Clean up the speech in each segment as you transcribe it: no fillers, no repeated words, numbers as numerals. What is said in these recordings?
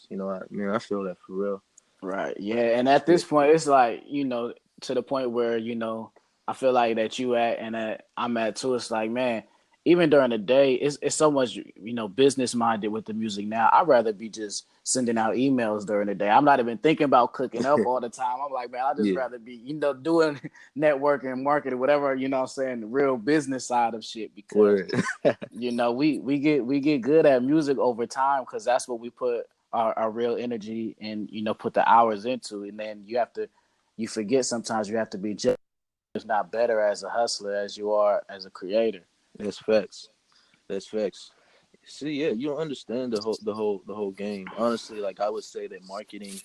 You know, I feel that for real. Right. Yeah. And at Yeah, this point, it's like, to the point where, I feel like that you at and that I'm at too. It's like, man, even during the day, it's so much, business minded with the music now. I'd rather be just sending out emails during the day. I'm not even thinking about cooking up all the time. I'm like, man, I'd just yeah, rather be, doing networking and marketing, whatever, I'm saying, the real business side of shit because word. we get good at music over time because that's what we put our real energy and put the hours into, and then you forget sometimes you have to be just not better as a hustler as you are as a creator. That's facts. That's facts. See, yeah, you don't understand the whole game. Honestly, like I would say that marketing,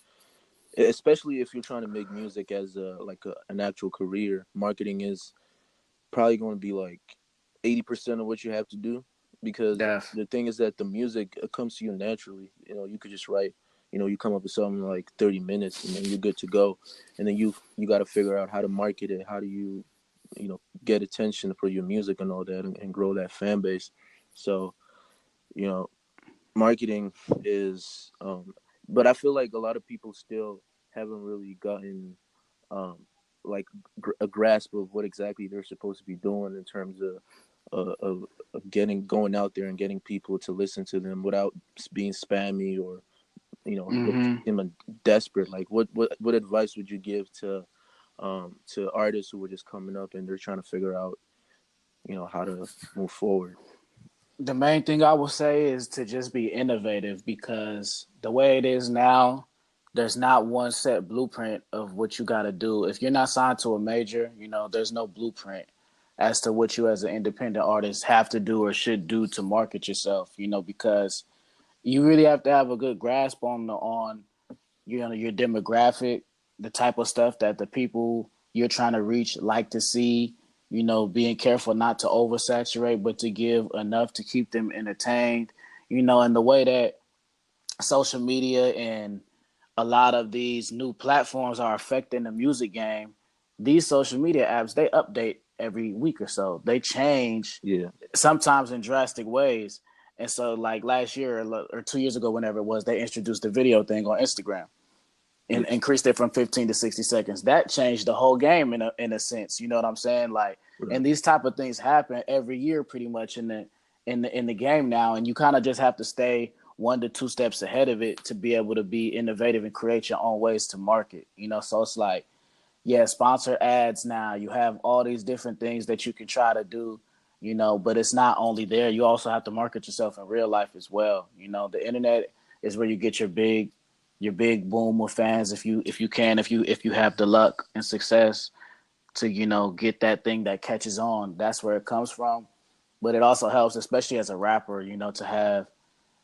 especially if you're trying to make music as an actual career, marketing is probably going to be like 80% of what you have to do, because Def. the thing is that the music comes to you naturally. You know, you could just write. You know, you come up with something in like 30 minutes, and then you're good to go. And then you got to figure out how to market it. How do get attention for your music and all that, and grow that fan base. So you know, marketing is. But I feel like a lot of people still haven't really gotten um, like a grasp of what exactly they're supposed to be doing in terms of getting going out there and getting people to listen to them without being spammy or Hmm. desperate. Like what advice would you give to artists who are just coming up and they're trying to figure out how to move forward? The main thing I would say is to just be innovative because the way it is now, there's not one set blueprint of what you got to do. If you're not signed to a major, there's no blueprint as to what you as an independent artist have to do or should do to market yourself, because you really have to have a good grasp on your demographic, the type of stuff that the people you're trying to reach like to see, being careful not to oversaturate, but to give enough to keep them entertained, and the way that social media and a lot of these new platforms are affecting the music game. These social media apps, they update every week or so. They change Yeah, sometimes in drastic ways. And so, like last year or 2 years ago, whenever it was, they introduced the video thing on Instagram and yeah, increased it from 15 to 60 seconds. That changed the whole game in a sense. You know what I'm saying? Like, right. and these type of things happen every year, pretty much in the game now, and you kind of just have to stay 1 to 2 steps ahead of it to be able to be innovative and create your own ways to market. So it's like, yeah, sponsor ads now. You have all these different things that you can try to do. But it's not only there. You also have to market yourself in real life as well. The internet is where you get your big boom with fans if you have the luck and success to get that thing that catches on. That's where it comes from. But it also helps, especially as a rapper, to have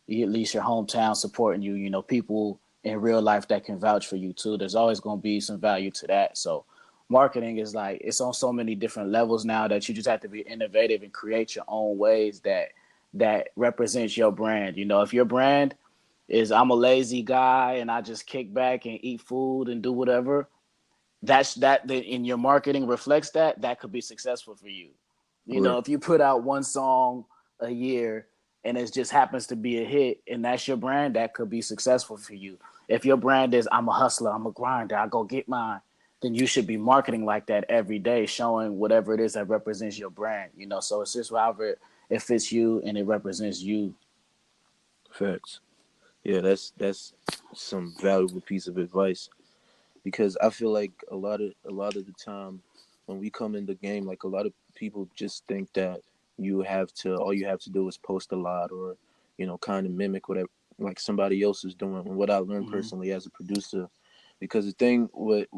at least your hometown supporting you. People in real life that can vouch for you too. There's always going to be some value to that. So marketing is like, it's on so many different levels now that you just have to be innovative and create your own ways that represents your brand. If your brand is I'm a lazy guy and I just kick back and eat food and do whatever, that in your marketing reflects that could be successful for you. Right. If you put out one song a year and it just happens to be a hit and that's your brand, that could be successful for you. If your brand is I'm a hustler, I'm a grinder, I go get mine, then you should be marketing like that every day, showing whatever it is that represents your brand. So it's just however it fits you and it represents you. Facts. Yeah, that's some valuable piece of advice, because I feel like a lot of the time when we come in the game, like a lot of people just think that all you have to do is post a lot, or kind of mimic whatever like somebody else is doing. And what I learned Mm-hmm. personally as a producer, because the thing with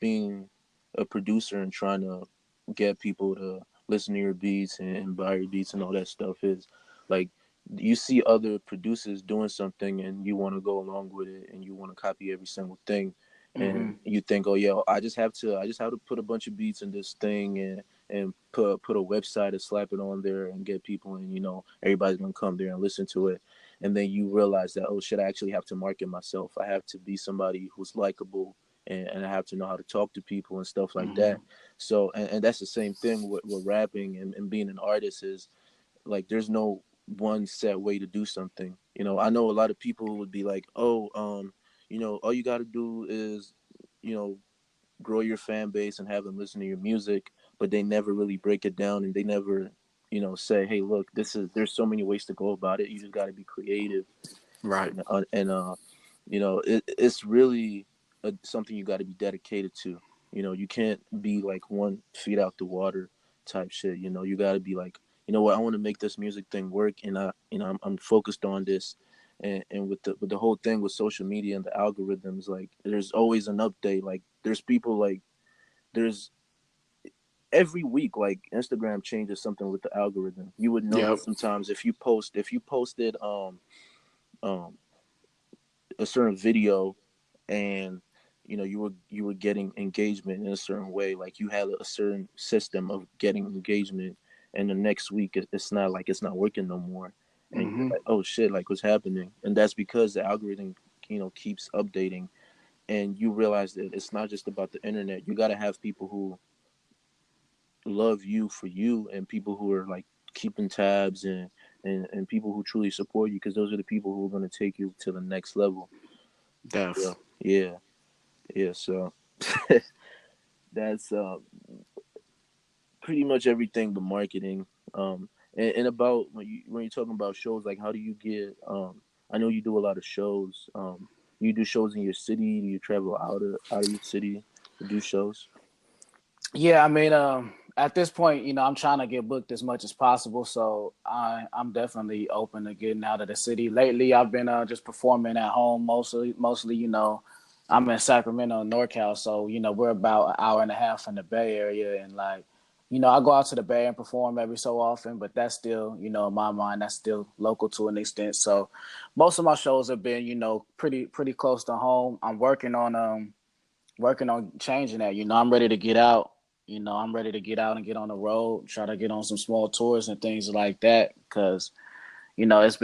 being a producer and trying to get people to listen to your beats and buy your beats and all that stuff is like, you see other producers doing something and you want to go along with it and you want to copy every single thing, Mm-hmm. and you think, oh yeah, I just have to put a bunch of beats in this thing and put a website and slap it on there and get people, and everybody's gonna come there and listen to it. And then you realize that, oh shit, I actually have to market myself. I have to be somebody who's likable, and I have to know how to talk to people and stuff like Mm-hmm. that. So, and that's the same thing with rapping and being an artist is like, there's no one set way to do something. You know, I know a lot of people would be like, oh, you know, all you got to do is, you know, grow your fan base and have them listen to your music, but they never really break it down, and they never, you know, say, hey, look, this is, there's so many ways to go about it. You just got to be creative. Right. And you know, it's really something you got to be dedicated to. You know, you can't be like 1 feet out the water type shit. You know, you got to be like, you know what, I want to make this music thing work, and you know, I'm focused on this. And with the whole thing with social media and the algorithms, like there's always an update. Like there's people like there's every week, like Instagram changes something with the algorithm. You would Yep. notice sometimes if you posted um a certain video, and you know, you were getting engagement in a certain way, like you had a certain system of getting engagement, and the next week it's not, like it's not working no more, and you're Mm-hmm. like, oh shit, like what's happening? And that's because the algorithm, you know, keeps updating. And you realize that it's not just about the internet. You got to have people who love you for you, and people who are like keeping tabs, and people who truly support you, because those are the people who are going to take you to the next level. Yeah, Def. yeah, yeah. So that's pretty much everything but marketing. And about when you're talking about shows, like how do you get? I know you do a lot of shows. You do shows in your city. Do you travel out of your city to do shows? Yeah, I mean, at this point, you know, I'm trying to get booked as much as possible, so I'm definitely open to getting out of the city. Lately, I've been just performing at home mostly. Mostly, you know, I'm in Sacramento, NorCal, so you know we're about an hour and a half from the Bay Area, and like, you know, I go out to the Bay and perform every so often, but that's still, you know, in my mind, that's still local to an extent. So, most of my shows have been, you know, pretty close to home. I'm working on changing that. You know, I'm ready to get out. You know, I'm ready to get out and get on the road, try to get on some small tours and things like that. Because you know, it's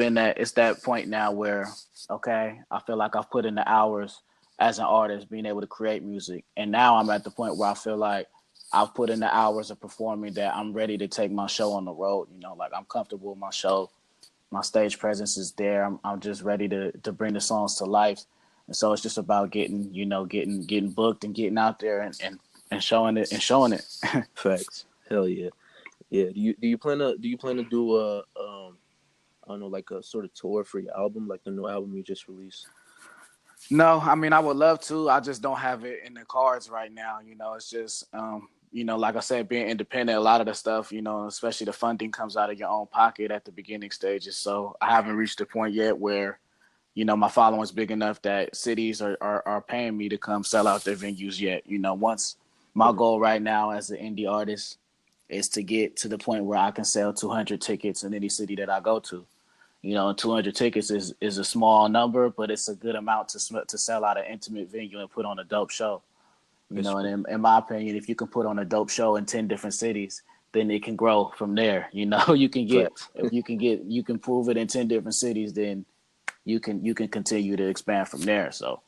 that point now where okay, I feel like I've put in the hours as an artist, being able to create music, and now I'm at the point where I feel like I've put in the hours of performing that I'm ready to take my show on the road. You know, like I'm comfortable with my show, my stage presence is there. I'm just ready to bring the songs to life. And so it's just about getting, you know, getting booked and getting out there and showing it. Facts. Hell yeah. Yeah. Do you plan to do a I don't know, like a sort of tour for your album, like the new album you just released? No, I mean I would love to. I just don't have it in the cards right now. You know, it's just you know, like I said, being independent, a lot of the stuff, you know, especially the funding comes out of your own pocket at the beginning stages. So I haven't reached the point yet where you know, my following is big enough that cities are paying me to come sell out their venues yet. You know, once my Right. goal right now as an indie artist is to get to the point where I can sell 200 tickets in any city that I go to. You know, 200 tickets is a small number, but it's a good amount to sell out an intimate venue and put on a dope show. You That's know, and true. in my opinion, if you can put on a dope show in 10 different cities, then it can grow from there. You know, you can get Facts. if you can prove it in 10 different cities, then you can continue to expand from there. So